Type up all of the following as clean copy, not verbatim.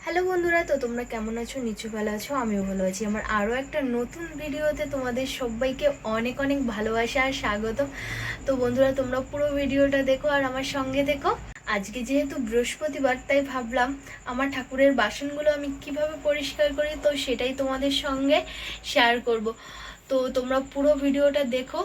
Hello বন্ধুরা, তো তোমরা কেমন আছো? নিশ্চয়ই ভালো আছো, আমিও ভালো আছি। আমার আরও একটা নতুন ভিডিওতে তোমাদের সবাইকে অনেক অনেক ভালোবাসা আর স্বাগতম। তো বন্ধুরা, তোমরা পুরো ভিডিওটা দেখো আর আমার সঙ্গে দেখো। আজকে যেহেতু বৃহস্পতিবার, তাই ভাবলাম আমার ঠাকুরের বাসনগুলো আমি কিভাবে পরিষ্কার করি, তো সেটাই তোমাদের সঙ্গে শেয়ার করব। তো তোমরা পুরো ভিডিওটা দেখো।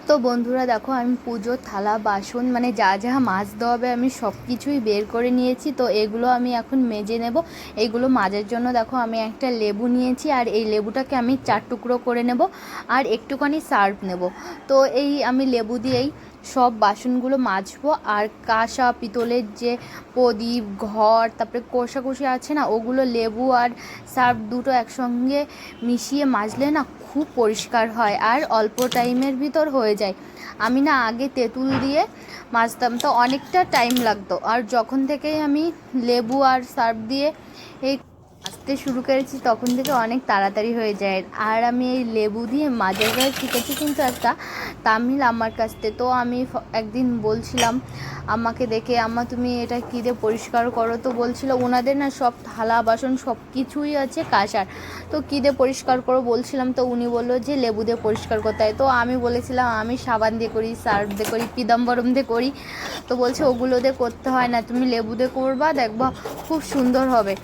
তো বন্ধুরা দেখো, আমি পুজোর থালা বাসন মানে যা যা মাজতে হবে আমি সব কিছুই বের করে নিয়েছি। তো এগুলো আমি এখন মেজে নেব। এইগুলো মাজার জন্য দেখো আমি একটা লেবু নিয়েছি, আর এই লেবুটাকে আমি 4 টুকরো করে নেব আর একটুখানি সার্ফ নেব। তো এই আমি লেবু দিয়েই সব বাসনগুলো মাজবো। আর কাঁসা পিতলের যে প্রদীপ, ঘর, তারপরে কোষাকুষি আছে না, ওগুলো লেবু আর সার্ফ দুটো একসঙ্গে মিশিয়ে মাজলে না খুব পরিষ্কার হয় আর অল্প টাইমের ভিতর হয়ে যায়। আমি না আগে তেঁতুল দিয়ে মাজতাম, তো অনেকটা টাইম লাগতো, আর যখন থেকেই আমি লেবু আর সার্ফ দিয়ে এই মাজতে শুরু করেছি তখন থেকে অনেক তাড়াতাড়ি হয়ে যায়। আর আমি এই লেবু দিয়ে মাজাটা শিখেছি কিন্তু একটা তামিল আমার কাছ থেকে। তো আমি একদিন বলছিলাম আমাকে দেখে, আম্মা তুমি এটা কী দিয়ে পরিষ্কার করো? তো বলছিল ওনাদের না সব থালা বাসন সব কিছুই আছে কাঁসার, তো কী দিয়ে পরিষ্কার করো বলছিলাম। তো উনি বললো যে লেবু দিয়ে পরিষ্কার করতে হয়। তো আমি বলেছিলাম আমি সাবান দিয়ে করি, সার্ফ দিয়ে করি, পিতাম্বরম দিয়ে করি। তো বলছে ওগুলো দিয়ে করতে হয় না, তুমি লেবু দিয়ে করবা, দেখবা খুব সুন্দর হবে।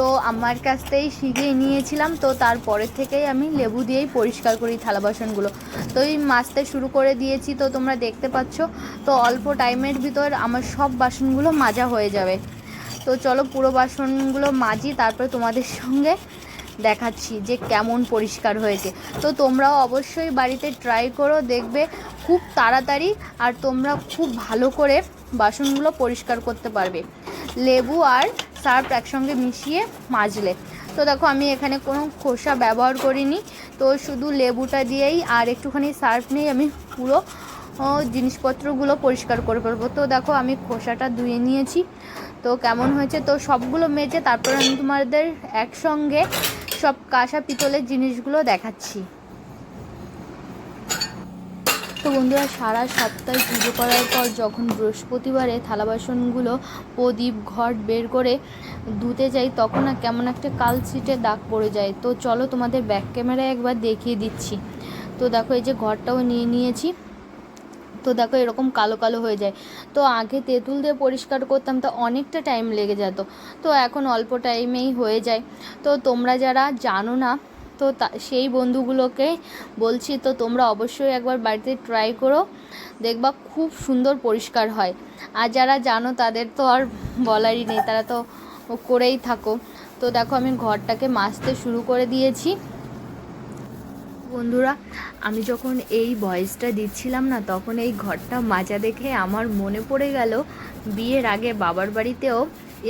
তো আমার কাছ থেকেই শিখে নিয়েছিলাম। তো তারপরের থেকেই আমি লেবু দিয়েই পরিষ্কার করি থালা বাসনগুলো। তো এই মাজতে শুরু করে দিয়েছি, তো তোমরা দেখতে পাচ্ছ। তো অল্প টাইমের ভিতর আমার সব বাসনগুলো মাজা হয়ে যাবে। তো চলো পুরো বাসনগুলো মাজি, তারপরে তোমাদের সঙ্গে দেখাচ্ছি যে কেমন পরিষ্কার হয়েছে। তো তোমরাও অবশ্যই বাড়িতে ট্রাই করো, দেখবে খুব তাড়াতাড়ি আর তোমরা খুব ভালো করে বাসনগুলো পরিষ্কার করতে পারবে লেবু আর সার্ফ একসঙ্গে মিশিয়ে মাজলে। তো দেখো আমি এখানে কোনো খোসা ব্যবহার করিনি, তো শুধু লেবুটা দিয়েই আর একটুখানি সার্ফ নিয়েই আমি পুরো জিনিসপত্রগুলো পরিষ্কার করে ফেলবো। তো দেখো আমি খোসাটা ধুয়ে নিয়েছি। তো কেমন হয়েছে তো সবগুলো মেজে তারপর আমি তোমাদের একসঙ্গে সব কাঁসা পিতলের জিনিসগুলো দেখাচ্ছি। তো বন্ধুরা, সারা সপ্তাহে পুজো করার পর যখন বৃহস্পতিবারে থালা বাসনগুলো প্রদীপ ঘট বের করে ধুতে যাই, তখন না কেমন একটা কালচিটে দাগ পড়ে যায়। তো চলো তোমাদের ব্যাক ক্যামেরায় একবার দেখিয়ে দিচ্ছি। তো দেখো এই যে ঘরটাও নিয়ে নিয়েছি। তো দেখো এরকম কালো কালো হয়ে যায়। তো আগে তেঁতুল দিয়ে পরিষ্কার করতাম, তো অনেকটা টাইম লেগে যেত, তো এখন অল্প টাইমেই হয়ে যায়। তো তোমরা যারা জানো না, তো সেই বন্ধুগুলোকে বলছি, তো তোমরা অবশ্যই একবার বাড়িতে ট্রাই করো, দেখবা খুব সুন্দর পরিষ্কার হয়। আর যারা জানো তাদের তো আর বলারই নেই, তারা তো করেই থাকো। তো দেখো আমি ঘরটাকে মাজতে শুরু করে দিয়েছি। বন্ধুরা, আমি যখন এই ভয়েসটা দিচ্ছিলাম না, তখন এই ঘরটা মাজা দেখে আমার মনে পড়ে গেল বিয়ের আগে বাবার বাড়িতেও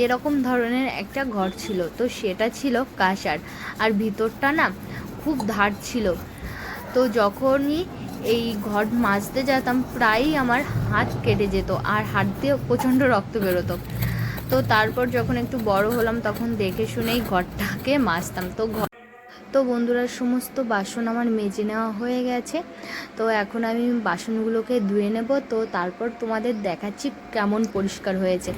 এরকম ধরনের একটা ঘর ছিল। তো সেটা ছিল কাঁসার, আর ভিতরটা না খুব ধার ছিল। তো যখনই এই ঘর মাজতে যেতাম প্রায়ই আমার হাত কেটে যেত আর হাত দিয়ে প্রচণ্ড রক্ত বেরোতো। তো তারপর যখন একটু বড় হলাম তখন দেখে শুনেই ঘরটাকে মাজতাম। তো বন্ধুরা, সমস্ত বাসন আমার মেজে নেওয়া হয়ে গেছে। তো এখন আমি বাসনগুলোকে ধুয়ে নেব, তো তারপর তোমাদের দেখাচ্ছি কেমন পরিষ্কার হয়েছে।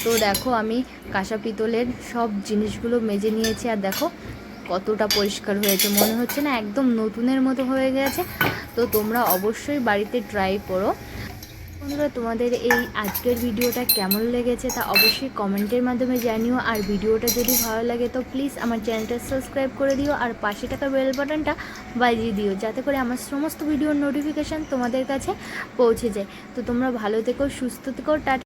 তো দেখো আমি কাঁসা পিতলের সব জিনিসগুলো মেজে নিয়েছি, আর দেখো কতটা পরিষ্কার হয়েছে, মনে হচ্ছে না একদম নতুনের মতো হয়ে গেছে। তো তোমরা অবশ্যই বাড়িতে ট্রাই করো। বন্ধুরা, তোমাদের এই আজকের ভিডিওটা কেমন লেগেছে তা অবশ্যই কমেন্টের মাধ্যমে জানিও। আর ভিডিওটা যদি ভালো লাগে তো প্লিজ আমার চ্যানেলটা সাবস্ক্রাইব করে দিও, আর পাশে থাকা বেল বাটনটা বাজিয়ে দিও, যাতে করে আমার সমস্ত ভিডিওর নোটিফিকেশান তোমাদের কাছে পৌঁছে যায়। তো তোমরা ভালো থেকো, সুস্থ থেকো, টাটা।